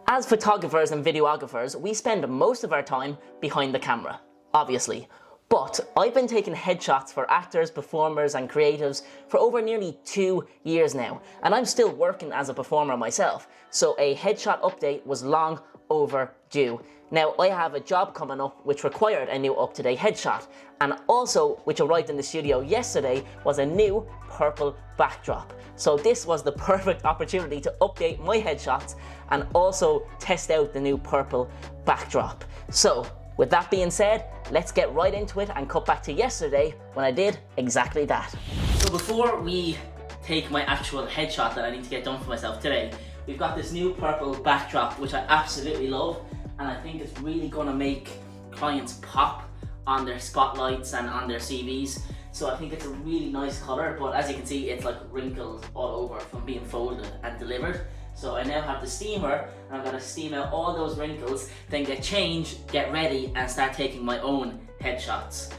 As photographers and videographers, we spend most of our time behind the camera, obviously. But I've been taking headshots for actors, performers and creatives for over nearly 2 years now, and I'm still working as a performer myself, so a headshot update was long overdue. Now, I have a job coming up which required a new up-to-date headshot, and also, which arrived in the studio yesterday, was a new purple backdrop. So this was the perfect opportunity to update my headshots and also test out the new purple backdrop. So, with that being said, let's get right into it and cut back to yesterday when I did exactly that. So before we take my actual headshot that I need to get done for myself today, we've got this new purple backdrop which I absolutely love, and I think it's really gonna make clients pop on their spotlights and on their CVs. So I think it's a really nice color, but as you can see, it's like wrinkled all over from being folded and delivered. So I now have the steamer, and I'm gonna steam out all those wrinkles, then get changed, get ready, and start taking my own headshots.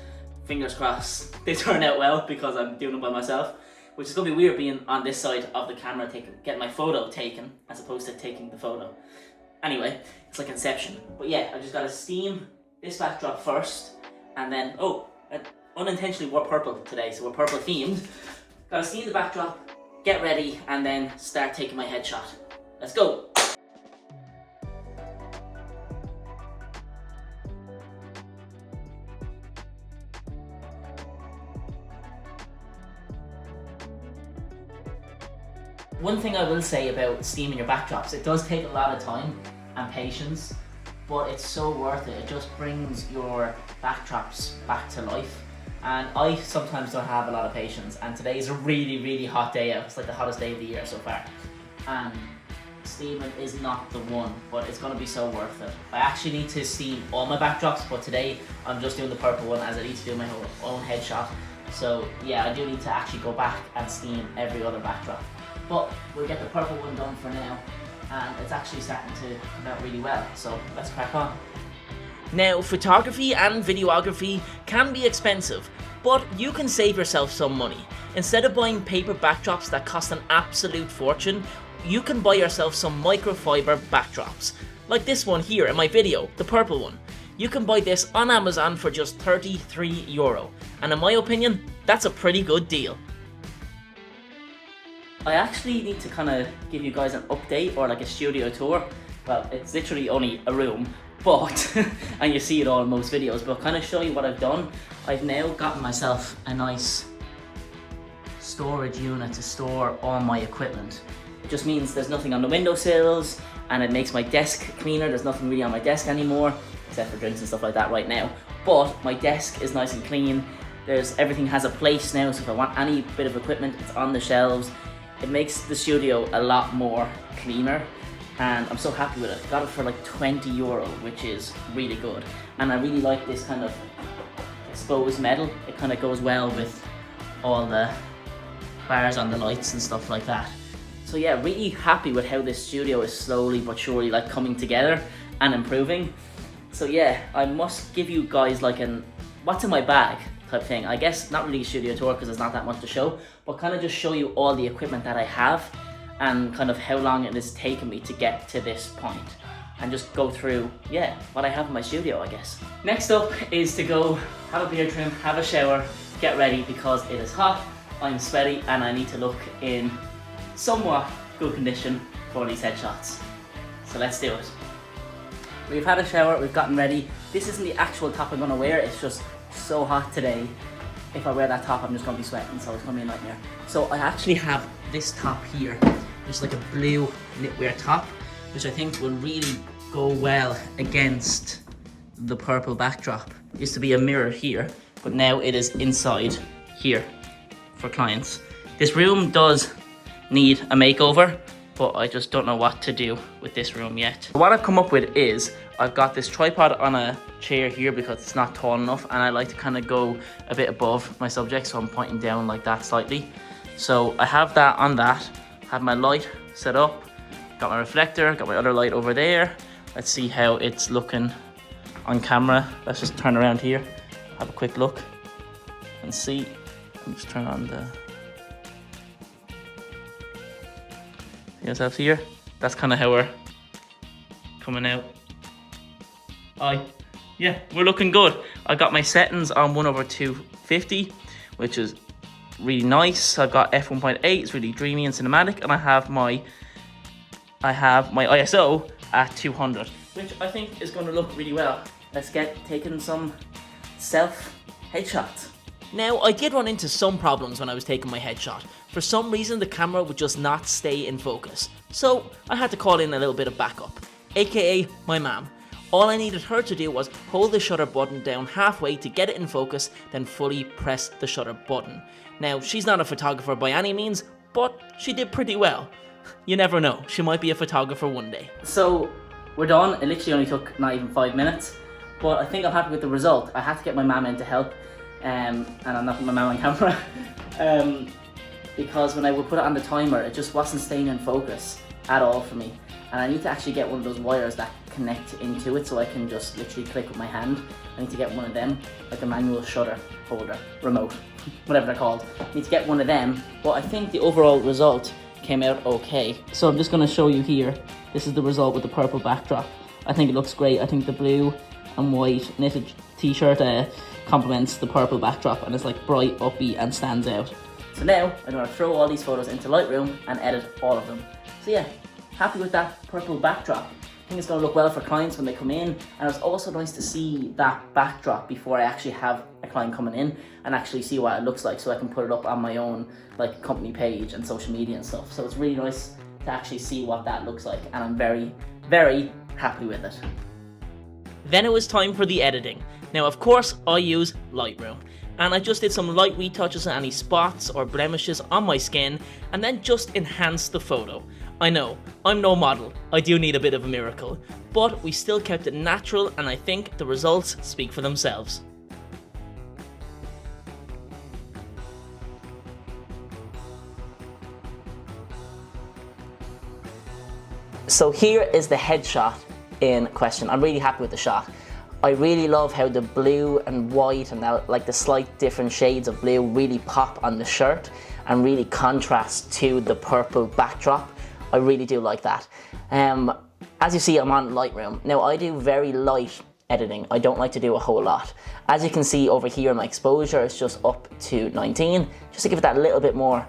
Fingers crossed they turn out well, because I'm doing them by myself, which is gonna be weird being on this side of the camera, getting my photo taken, as opposed to taking the photo. Anyway, it's like Inception. But yeah, I just gotta steam this backdrop first, and then, unintentionally we're purple today, so we're purple themed. Gotta steam the backdrop, get ready, and then start taking my headshot. Let's go. One thing I will say about steaming your backdrops, it does take a lot of time and patience, but it's so worth it. It just brings your backdrops back to life. And I sometimes don't have a lot of patience, and today is a really, really hot day out. It's like the hottest day of the year so far. And steaming is not the one, but it's gonna be so worth it. I actually need to steam all my backdrops, but today I'm just doing the purple one as I need to do my own headshot. So yeah, I do need to actually go back and steam every other backdrop. But we'll get the purple one done for now, and it's actually starting to come out really well, so let's crack on. Now, photography and videography can be expensive, but you can save yourself some money. Instead of buying paper backdrops that cost an absolute fortune, you can buy yourself some microfiber backdrops, like this one here in my video, the purple one. You can buy this on Amazon for just €33, and in my opinion, that's a pretty good deal. I actually need to kind of give you guys an update, or like a studio tour. Well, it's literally only a room, but, and you see it all in most videos, but I'll kind of show you what I've done. I've now gotten myself a nice storage unit to store all my equipment. It just means there's nothing on the windowsills, and it makes my desk cleaner. There's nothing really on my desk anymore, except for drinks and stuff like that right now. But my desk is nice and clean. Everything has a place now, so if I want any bit of equipment, it's on the shelves. It makes the studio a lot more cleaner, and I'm so happy with it. Got it for like €20, which is really good. And I really like this kind of exposed metal. It kind of goes well with all the bars on the lights and stuff like that. So yeah, really happy with how this studio is slowly but surely like coming together and improving. So yeah, I must give you guys like an what's in my bag type thing. I guess not really a studio tour because there's not that much to show, but kind of just show you all the equipment that I have and kind of how long it has taken me to get to this point, and just go through, yeah, what I have in my studio, I guess. Next up is to go have a beard trim, have a shower, get ready because it is hot, I'm sweaty, and I need to look in somewhat good condition for these headshots. So let's do it. We've had a shower, we've gotten ready. This isn't the actual top I'm gonna wear, it's just so hot today. If I wear that top, I'm just gonna be sweating, so it's gonna be a nightmare. So I actually have this top here, which is like a blue knitwear top, which I think will really go well against the purple backdrop. It used to be a mirror here, but now it is inside here for clients. This room does need a makeover, but I just don't know what to do with this room yet. What I've come up with is I've got this tripod on a chair here because it's not tall enough, and I like to kind of go a bit above my subject, so I'm pointing down like that slightly. So I have that on that, have my light set up, got my reflector, got my other light over there. Let's see how it's looking on camera. Let's just turn around here, have a quick look and see. Let me just turn on the... See yourselves here? That's kind of how we're coming out. Yeah, we're looking good. I got my settings on 1/250, which is really nice. I've got f1.8, it's really dreamy and cinematic, and I have my ISO at 200, which I think is going to look really well. Let's get taking some self headshots. Now, I did run into some problems when I was taking my headshot. For some reason, the camera would just not stay in focus. So I had to call in a little bit of backup, aka my mum. All I needed her to do was hold the shutter button down halfway to get it in focus, then fully press the shutter button. Now, she's not a photographer by any means, but she did pretty well. You never know, she might be a photographer one day. So, we're done. It literally only took not even 5 minutes, but I think I'm happy with the result. I had to get my mum in to help, and I'm not putting my mum on camera, because when I would put it on the timer, it just wasn't staying in focus at all for me. And I need to actually get one of those wires that connect into it so I can just literally click with my hand. I need to get one of them, like a manual shutter holder, remote, whatever they're called. I need to get one of them, but I think the overall result came out okay. So I'm just going to show you here. This is the result with the purple backdrop. I think it looks great. I think the blue and white knitted t-shirt complements the purple backdrop, and it's like bright, upbeat, and stands out. So now I'm going to throw all these photos into Lightroom and edit all of them. So yeah, happy with that purple backdrop. I think it's going to look well for clients when they come in, and it's also nice to see that backdrop before I actually have a client coming in and actually see what it looks like, so I can put it up on my own like company page and social media and stuff. So it's really nice to actually see what that looks like, and I'm very, very happy with it. Then it was time for the editing. Now of course I use Lightroom, and I just did some light retouches on any spots or blemishes on my skin, and then just enhanced the photo. I know, I'm no model, I do need a bit of a miracle, but we still kept it natural, and I think the results speak for themselves. So here is the headshot in question. I'm really happy with the shot. I really love how the blue and white and like the slight different shades of blue really pop on the shirt and really contrast to the purple backdrop. I really do like that. As you see, I'm on Lightroom. Now I do very light editing. I don't like to do a whole lot. As you can see over here, my exposure is just up to 19, just to give it that little bit more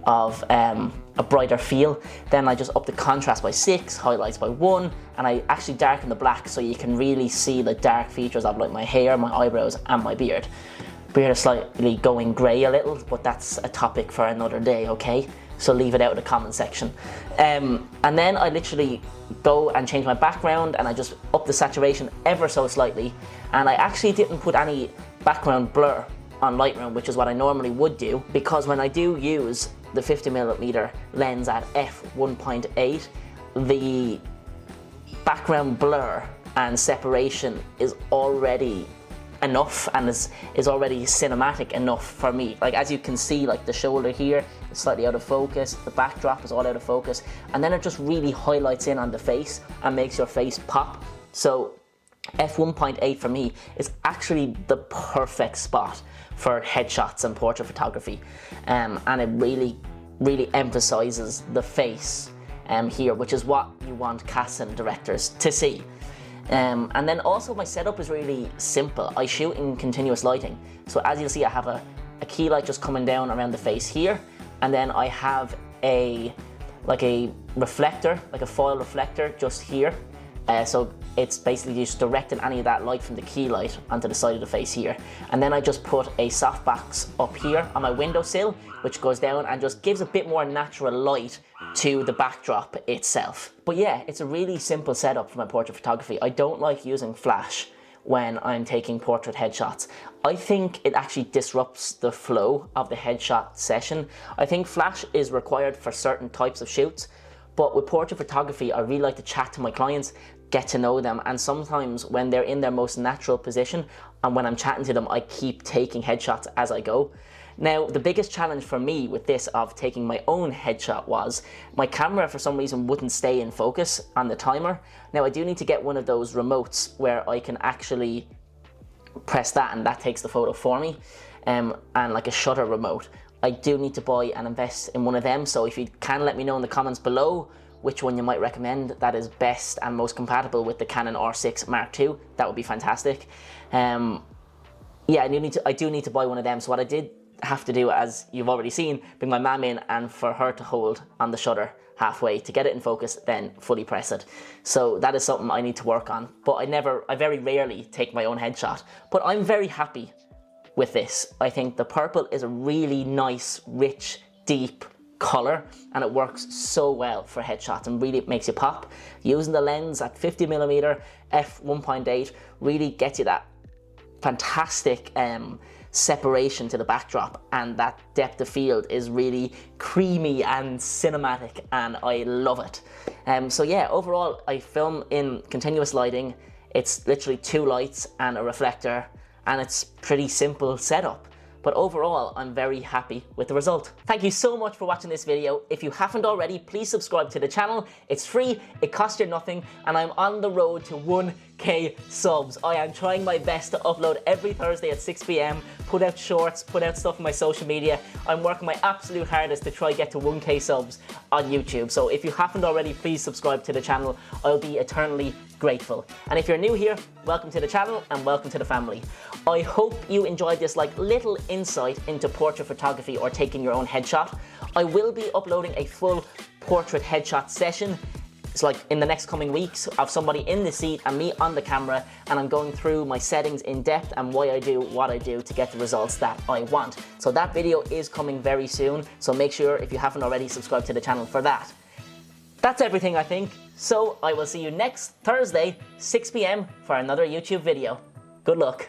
of a brighter feel. Then I just up the contrast by 6, highlights by 1, and I actually darken the black so you can really see the dark features of like my hair, my eyebrows, and my beard. Beard is slightly going grey a little, but that's a topic for another day, okay? So leave it out in the comment section. And then I literally go and change my background, and I just up the saturation ever so slightly, and I actually didn't put any background blur on Lightroom, which is what I normally would do, because when I do use the 50mm lens at f1.8, the background blur and separation is already enough, and is already cinematic enough for me. Like as you can see, like the shoulder here is slightly out of focus, the backdrop is all out of focus, and then it just really highlights in on the face and makes your face pop. So f1.8 for me is actually the perfect spot for headshots and portrait photography, and it really emphasizes the face here, which is what you want casting directors to see. And then also my setup is really simple. I shoot in continuous lighting, so as you'll see, I have a key light just coming down around the face here, and then I have a reflector, like a foil reflector just here. So it's basically just directing any of that light from the key light onto the side of the face here. And then I just put a softbox up here on my windowsill, which goes down and just gives a bit more natural light to the backdrop itself. But yeah, it's a really simple setup for my portrait photography. I don't like using flash when I'm taking portrait headshots. I think it actually disrupts the flow of the headshot session. I think flash is required for certain types of shoots, but with portrait photography, I really like to chat to my clients, get to know them, and sometimes when they're in their most natural position and when I'm chatting to them, I keep taking headshots as I go. Now, the biggest challenge for me with this of taking my own headshot was my camera for some reason wouldn't stay in focus on the timer. Now, I do need to get one of those remotes where I can actually press that and that takes the photo for me, and like a shutter remote. I do need to buy and invest in one of them, so if you can let me know in the comments below which one you might recommend that is best and most compatible with the Canon R6 Mark II. That would be fantastic. Yeah, I do need to buy one of them. So what I did have to do, as you've already seen, bring my mum in and for her to hold on the shutter halfway to get it in focus, then fully press it. So that is something I need to work on. But I very rarely take my own headshot. But I'm very happy with this. I think the purple is a really nice, rich, deep color, and it works so well for headshots and really makes you pop. Using the lens at 50mm f1.8 really gets you that fantastic separation to the backdrop, and that depth of field is really creamy and cinematic, and I love it. So yeah, overall I film in continuous lighting. It's literally 2 lights and a reflector, and it's pretty simple setup. But overall, I'm very happy with the result. Thank you so much for watching this video. If you haven't already, please subscribe to the channel. It's free, it costs you nothing, and I'm on the road to 1K subs. I am trying my best to upload every Thursday at 6 p.m, put out shorts, put out stuff on my social media. I'm working my absolute hardest to try get to 1K subs on YouTube. So if you haven't already, please subscribe to the channel. I'll be eternally grateful. And if you're new here, welcome to the channel and welcome to the family. I hope you enjoyed this little insight into portrait photography or taking your own headshot. I will be uploading a full portrait headshot session. It's in the next coming weeks of somebody in the seat and me on the camera, and I'm going through my settings in depth and why I do what I do to get the results that I want. So that video is coming very soon, so make sure if you haven't already subscribed to the channel for that. That's everything, I think. So I will see you next Thursday, 6 p.m, for another YouTube video. Good luck.